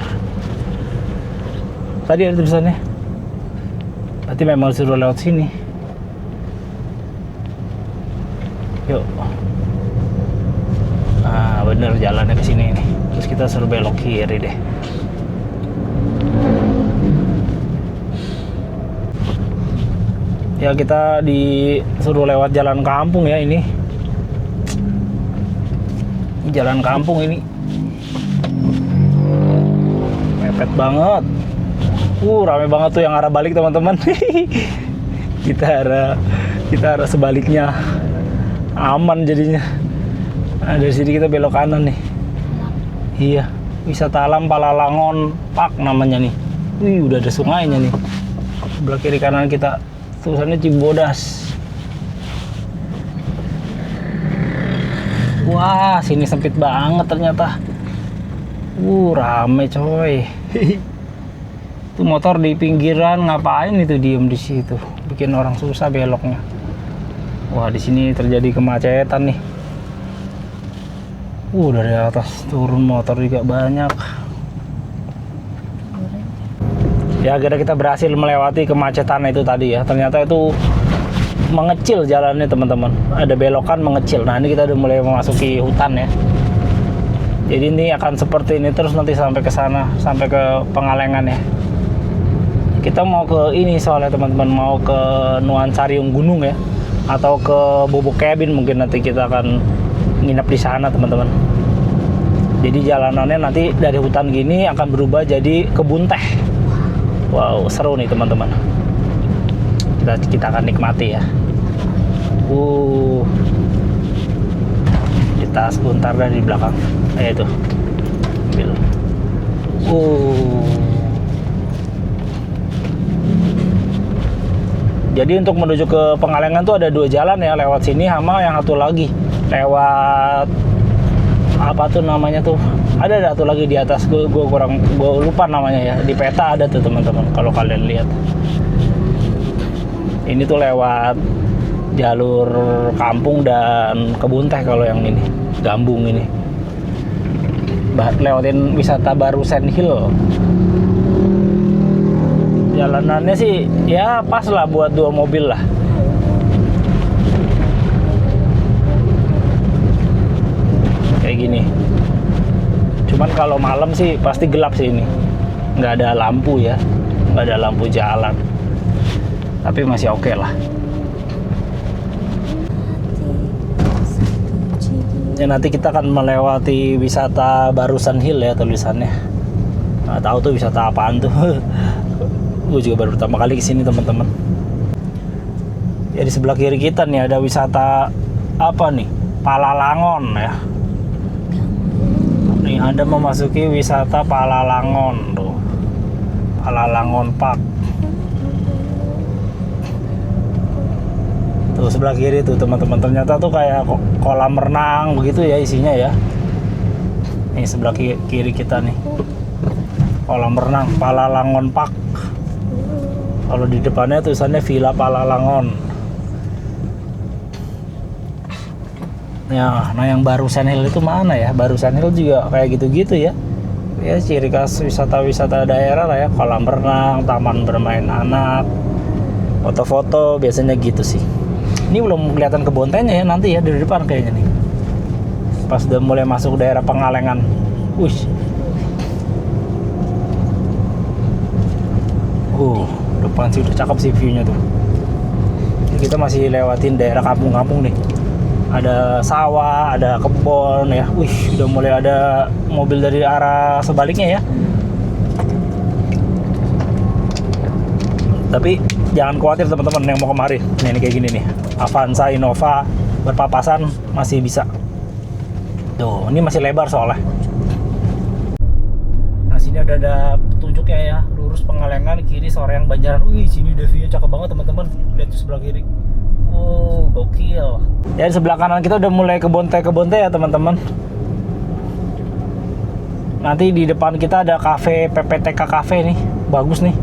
Tadi ada tulisannya. Berarti memang suruh lewat sini. Yuk. Nah, bener jalannya ke sini nih. Terus kita suruh belok kiri deh. Ya, kita disuruh lewat jalan kampung ya ini. Jalan kampung ini. Mepet banget. Rame banget tuh yang arah balik teman-teman. kita arah sebaliknya. Aman jadinya. Nah, dari sini kita belok kanan nih. Iya, wisata alam Palalangon Park namanya nih. Wih, udah ada sungainya nih. Sebelah kiri kanan kita tulisannya Cibodas. Wah, sini sempit banget ternyata. Rame coy. Itu motor di pinggiran ngapain itu diem di situ, bikin orang susah beloknya. Wah, di sini terjadi kemacetan nih. Dari atas turun motor juga banyak. Ya, akhirnya kita berhasil melewati kemacetan itu tadi ya. Ternyata itu mengecil jalannya teman-teman. Ada belokan mengecil. Nah, ini kita udah mulai memasuki hutan ya. Jadi ini akan seperti ini terus nanti sampai ke sana, sampai ke Pengalengan ya. Kita mau ke ini soalnya teman-teman, mau ke Nuansarium Gunung ya, atau ke Bobo Cabin mungkin nanti kita akan nginep di sana teman-teman. Jadi jalanannya nanti dari hutan gini akan berubah jadi kebun teh. Wow, seru nih teman-teman. Kita akan nikmati ya. Kita sebentar dari belakang. Itu. Ambil. Jadi untuk menuju ke Pengalengan tuh ada 2 jalan ya, lewat sini sama yang satu lagi lewat apa tuh namanya tuh, ada satu lagi di atas, gue lupa namanya ya, di peta ada tuh teman-teman kalau kalian lihat. Ini tuh lewat jalur kampung dan kebun teh kalau yang ini Gambung ini, lewatin wisata Barusan Hill. Jalanannya sih ya pas lah buat 2 mobil lah. Kayak gini. Cuman kalau malam sih pasti gelap sih ini. Nggak ada lampu ya. Nggak ada lampu jalan. Tapi masih oke lah. Ya, nanti kita akan melewati wisata Barusan Hill ya tulisannya. Nggak tahu tuh wisata apaan tuh. Gue juga baru pertama kali kesini teman-teman. Ya, di sebelah kiri kita nih ada wisata apa nih? Palalangon ya. Nih, Anda memasuki wisata Palalangon tuh. Palalangon Park. sebelah kiri tuh teman-teman, ternyata tuh kayak kolam renang begitu ya isinya ya. Ini sebelah kiri kita nih, kolam renang Palalangon Park. Kalau di depannya tulisannya Villa Palalangon. Ya, nah yang Barusan Hill itu mana ya? Barusan Hill juga kayak gitu-gitu ya. Ya ciri khas wisata-wisata daerah lah ya, kolam renang, taman bermain anak, foto-foto biasanya gitu sih. Ini belum kelihatan kebun tehnya ya, nanti ya dari depan kayaknya nih. Pas udah mulai masuk daerah Pengalengan. Wih. Depan sih udah cakep sih view-nya tuh. Ini kita masih lewatin daerah kampung-kampung nih. Ada sawah, ada kebun ya. Wih, udah mulai ada mobil dari arah sebaliknya ya. Tapi jangan khawatir teman-teman yang mau kemari. Ini kayak gini nih. Avanza, Innova berpapasan masih bisa. Tuh, ini masih lebar soalnya. Nah, sini ada petunjuknya ya. Lurus Pengalengan, kiri Soreang Banjaran. Wih, sini udah view cakep banget teman-teman. Lihat tuh sebelah kiri. Oh, gokil. Ya di sebelah kanan kita udah mulai kebun teh ya teman-teman. Nanti di depan kita ada kafe PPTK Cafe nih, bagus nih.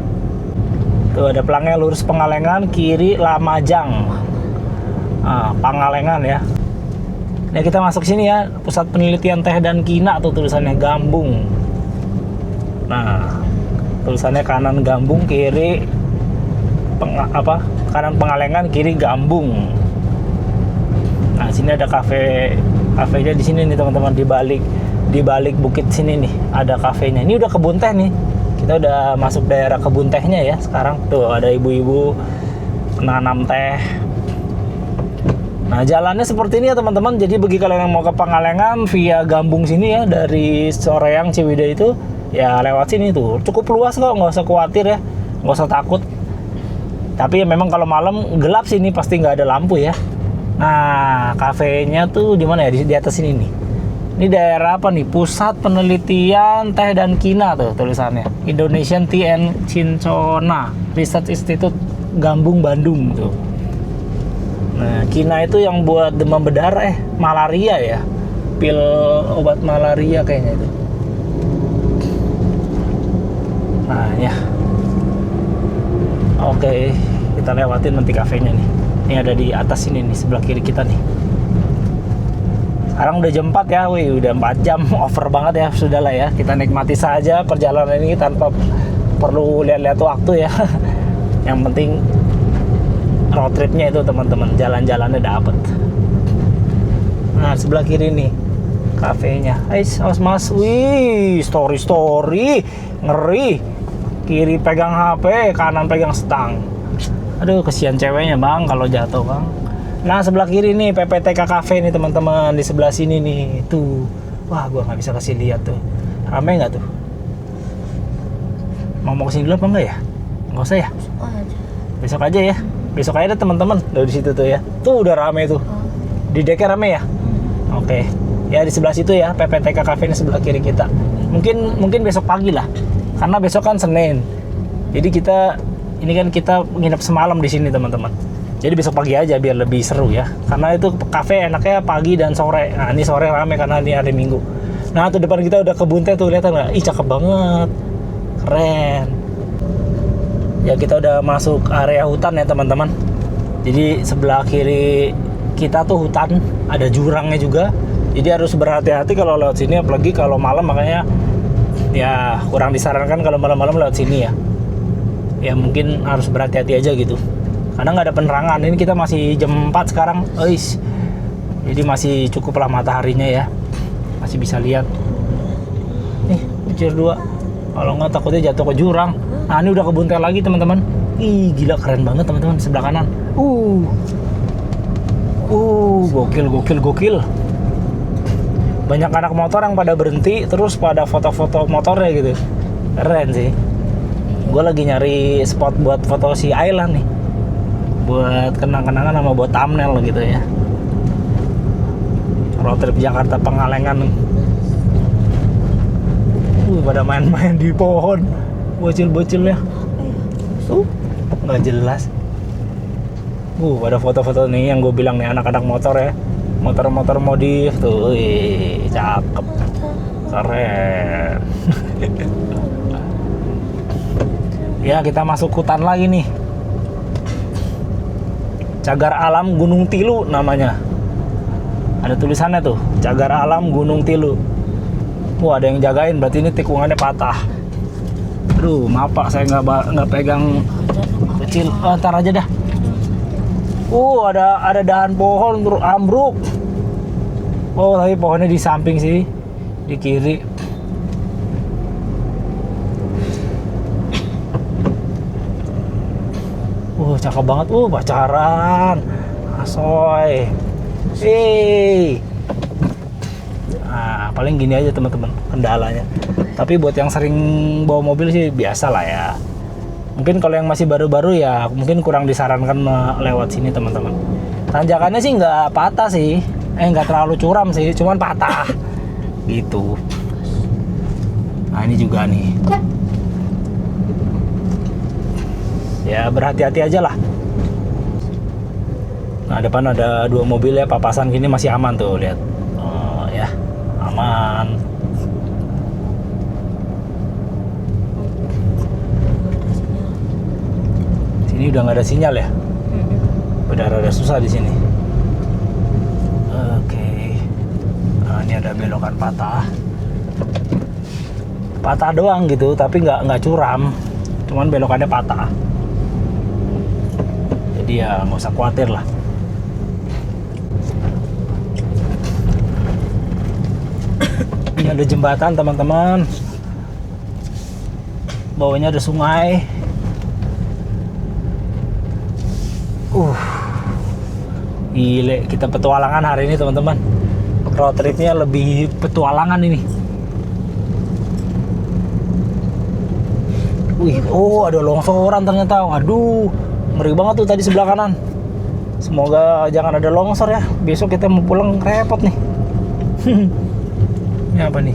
Tuh ada pelangnya lurus Pengalengan, kiri Lamajang. Pangalengan ya. Nah kita masuk sini ya, pusat penelitian teh dan kina tuh tulisannya Gambung. Nah tulisannya kanan Gambung, kiri kanan Pengalengan, kiri Gambung. Nah sini ada kafenya di sini nih teman-teman, di balik bukit sini nih ada kafenya. Ini udah kebun teh nih, kita udah masuk daerah kebun tehnya ya sekarang. Tuh ada ibu-ibu menanam teh. Nah jalannya seperti ini ya teman-teman. Jadi bagi kalian yang mau ke Pengalengan via Gambung sini ya, dari Soreang Ciwidey itu ya lewat sini tuh. Cukup luas kok, nggak usah khawatir ya, nggak usah takut. Tapi ya memang kalau malam gelap sini pasti nggak ada lampu ya. Nah kafenya tuh di mana ya? Di atas sini nih. Ini daerah apa nih? Pusat Penelitian Teh dan Kina tuh tulisannya. Indonesian Tea and Cinchona Research Institute Gambung Bandung tuh. Nah, kina itu yang buat demam berdarah, malaria ya. Pil obat malaria kayaknya itu. Nah, ya. Oke, kita lewatin nanti kafenya nih. Ini ada di atas sini nih, sebelah kiri kita nih. Sekarang udah jam 4 ya, wih udah 4 jam, over banget ya, sudahlah ya. Kita nikmati saja perjalanan ini tanpa perlu lihat-lihat waktu ya. Yang penting road tripnya itu teman-teman, jalan-jalannya dapet. Nah sebelah kiri nih kafenya. Mas, wih story ngeri. Kiri pegang HP, kanan pegang stang. Aduh kesian ceweknya bang kalau jatuh bang. Nah sebelah kiri nih PPTK Cafe nih teman-teman, di sebelah sini nih tuh. Wah gua nggak bisa kasih lihat tuh. Rame nggak tuh? Mau kesini dulu apa enggak ya? Nggak usah ya? Besok aja ya. Besok aja deh teman-teman dari situ tuh ya. Tuh udah rame tuh. Di deknya rame ya? Oke. Ya di sebelah situ ya, PPTK Cafe ini sebelah kiri kita. Mungkin besok pagi lah. Karena besok kan Senin. Jadi kita nginep semalam di sini teman-teman. Jadi besok pagi aja biar lebih seru ya. Karena itu kafe enaknya pagi dan sore. Nah, ini sore rame karena ini hari Minggu. Nah, tuh depan kita udah kebun teh tuh, lihat nggak? Ih, cakep banget. Keren. Ya kita udah masuk area hutan ya teman-teman. Jadi sebelah kiri kita tuh hutan, ada jurangnya juga. Jadi harus berhati-hati kalau lewat sini, apalagi kalau malam, makanya ya kurang disarankan kalau malam-malam lewat sini ya. Ya mungkin harus berhati-hati aja gitu. Karena nggak ada penerangan. Ini kita masih jam 4 sekarang. Jadi masih cukup lah mataharinya ya. Masih bisa lihat. Nih, Pier 2. Kalau nggak takutnya jatuh ke jurang. Nah ini udah kebun teh lagi teman-teman. Ih gila keren banget teman-teman, sebelah kanan. Gokil. Banyak anak motor yang pada berhenti terus pada foto-foto motornya gitu. Keren sih. Gue lagi nyari spot buat foto si Ayla nih. Buat kenang-kenangan sama buat thumbnail gitu ya. Road trip Jakarta Pengalengan nih. Pada main-main di pohon. Bocil-bocilnya tuh nggak jelas. Ada foto-foto nih yang gue bilang nih anak-anak motor ya. Motor-motor modif tuh. Wih, cakep. Keren. Ya, kita masuk hutan lagi nih. Cagar Alam Gunung Tilu namanya. Ada tulisannya tuh, Cagar Alam Gunung Tilu. Wah, ada yang jagain, berarti ini tikungannya patah. Aduh, maaf Pak, saya nggak pegang kecil. Ntar aja dah. Ada dahan pohon ambruk. Oh, tapi pohonnya di samping sih, di kiri. Cakep banget. Pacaran. Asoy. Nah, paling gini aja teman-teman kendalanya. Tapi buat yang sering bawa mobil sih biasa lah ya. Mungkin kalau yang masih baru-baru ya mungkin kurang disarankan lewat sini teman-teman. Tanjakannya sih nggak patah sih. Nggak terlalu curam sih, cuman patah. Gitu. Nah, ini juga nih. Ya berhati-hati aja lah. Nah, depan ada 2 mobil ya, papasan gini masih aman tuh, lihat. Ya, aman. Sini udah nggak ada sinyal ya. Udah rada susah di sini. Oke. Nah, ini ada belokan patah. Patah doang gitu, tapi nggak curam. Cuman belokannya patah. Jadi ya nggak usah khawatir lah. Ini ada jembatan teman-teman. Bawahnya ada sungai. Gile, kita petualangan hari ini teman-teman. Road tripnya lebih petualangan ini. Ada longsoran ternyata. Waduh, ngeri banget tuh tadi sebelah kanan. Semoga jangan ada longsor ya. Besok kita mau pulang repot nih. Ini apa nih?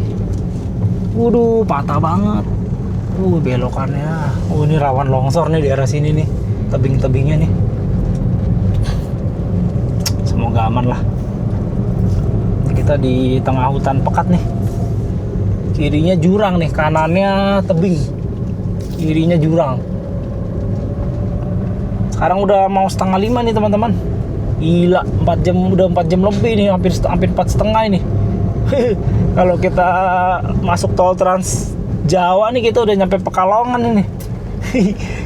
Waduh, patah banget. Belokannya. Ini rawan longsor nih di arah sini nih. Tebing-tebingnya nih. Semoga aman lah. Kita di tengah hutan pekat nih. Kirinya jurang nih, kanannya tebing. Kirinya jurang. Sekarang udah mau 4:30 nih teman-teman. Gila, 4 jam, udah 4 jam lebih nih, hampir 4,5 ini. Kalau kita masuk tol Trans Jawa nih, kita udah nyampe Pekalongan ini.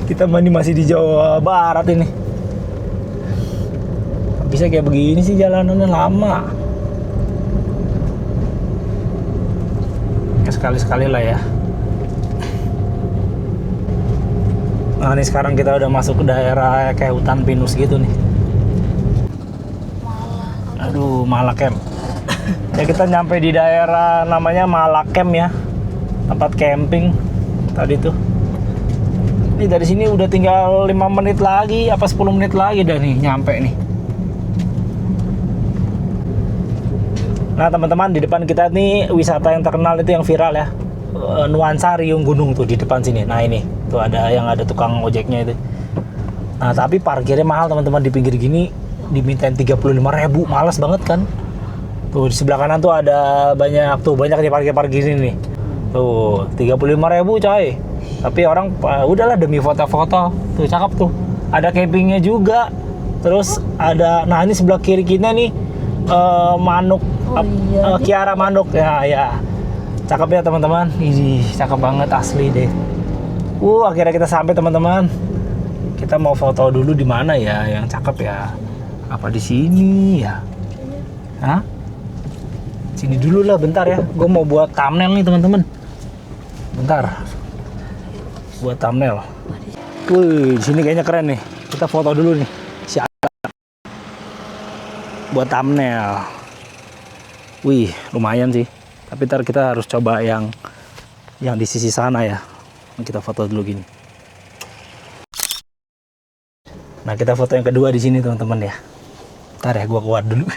Kita masih di Jawa Barat ini. Bisa kayak begini sih, jalanannya lama. Ya sekali-sekali lah ya. Nah, ini sekarang kita udah masuk ke daerah kayak hutan pinus gitu nih. Aduh, Malakem. Ya, kita nyampe di daerah namanya Malakem ya. Tempat camping tadi tuh. Ini dari sini udah tinggal 5 menit lagi, apa 10 menit lagi dah nih nyampe nih. Nah teman-teman, di depan kita nih wisata yang terkenal itu yang viral ya, nuansa riung gunung tuh di depan sini. Nah ini tuh ada yang ada tukang ojeknya itu. Nah tapi parkirnya mahal teman-teman, di pinggir gini dimintain 35.000, males banget kan. Tuh di sebelah kanan tuh ada banyak nih parkir ini nih. Tuh 35.000 coy. Tapi orang udahlah demi foto-foto. Tuh cakep tuh. Ada campingnya juga. Terus ada, nah ini sebelah kiri kita nih manuk. Kiara manuk ya. Cakep ya teman-teman. Ih, cakep banget asli deh. Akhirnya kita sampai teman-teman. Kita mau foto dulu di mana ya yang cakep ya? Apa di sini ya? Hah? Sini dulu lah bentar ya. Gue mau buat thumbnail nih teman-teman. Bentar. Buat thumbnail. Di sini kayaknya keren nih. Kita foto dulu nih. Buat thumbnail. Lumayan sih. Tapi ntar kita harus coba yang di sisi sana ya. Kita foto dulu gini. Nah, kita foto yang kedua di sini teman-teman ya. Ntar ya, gua keluar dulu.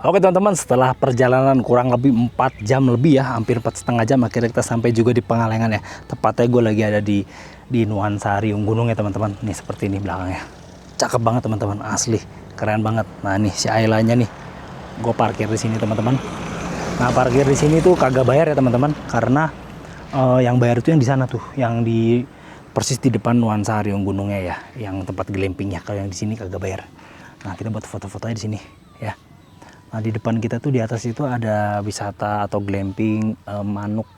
Oke teman-teman, setelah perjalanan kurang lebih 4 jam lebih ya, hampir 4,5 jam, akhirnya kita sampai juga di Pengalengan ya. Tepatnya gue lagi ada di nuansa Riung Gunung ya teman-teman. Nih seperti ini belakangnya. Cakep banget teman-teman, asli keren banget. Nah nih si Ailanya nih, gue parkir di sini teman-teman. Nah parkir di sini tuh kagak bayar ya teman-teman, karena yang bayar itu yang di sana tuh, yang di persis di depan nuansa Riung Gunungnya ya, yang tempat glampingnya. Kalau yang di sini kagak bayar. Nah kita buat foto-fotonya di sini ya. Nah di depan kita tuh di atas itu ada wisata atau glamping manuk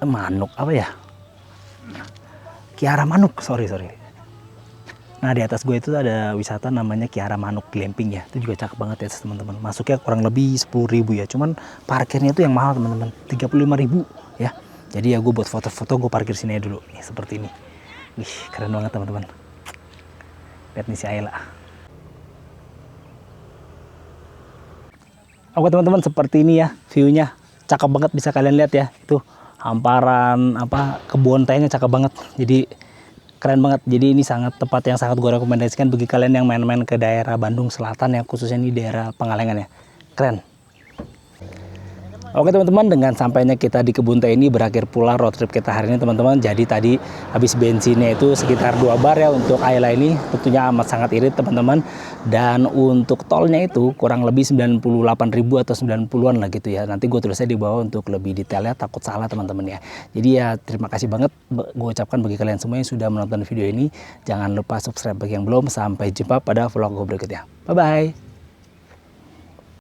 manuk apa ya? Kiara Manuk, sorry. Nah di atas gue itu ada wisata namanya Kiara Manuk Glamping ya. Itu juga cakep banget ya teman-teman. Masuknya kurang lebih 10.000 ya. Cuman parkirnya itu yang mahal teman-teman, 35.000 ya. Jadi ya gue buat foto-foto gue parkir sini aja dulu nih seperti ini. Wih keren banget teman-teman. Lihat nih si Ayla. Oke teman-teman, seperti ini ya view-nya. Cakep banget, bisa kalian lihat ya. Itu hamparan kebun tehnya cakep banget. Jadi keren banget. Jadi ini tempat yang sangat gue rekomendasikan bagi kalian yang main-main ke daerah Bandung Selatan ya, khususnya ini daerah Pengalengan ya. Keren. Oke teman-teman, dengan sampainya kita di kebun teh ini berakhir pula road trip kita hari ini teman-teman. Jadi tadi habis bensinnya itu sekitar 2 bar ya untuk Ayla ini, tentunya amat sangat irit teman-teman. Dan untuk tolnya itu kurang lebih 98.000 atau 90-an lah gitu ya. Nanti gue tulisnya di bawah untuk lebih detailnya, takut salah teman-teman ya. Jadi ya terima kasih banget gue ucapkan bagi kalian semua yang sudah menonton video ini. Jangan lupa subscribe bagi yang belum. Sampai jumpa pada vlog gue berikutnya. Bye bye.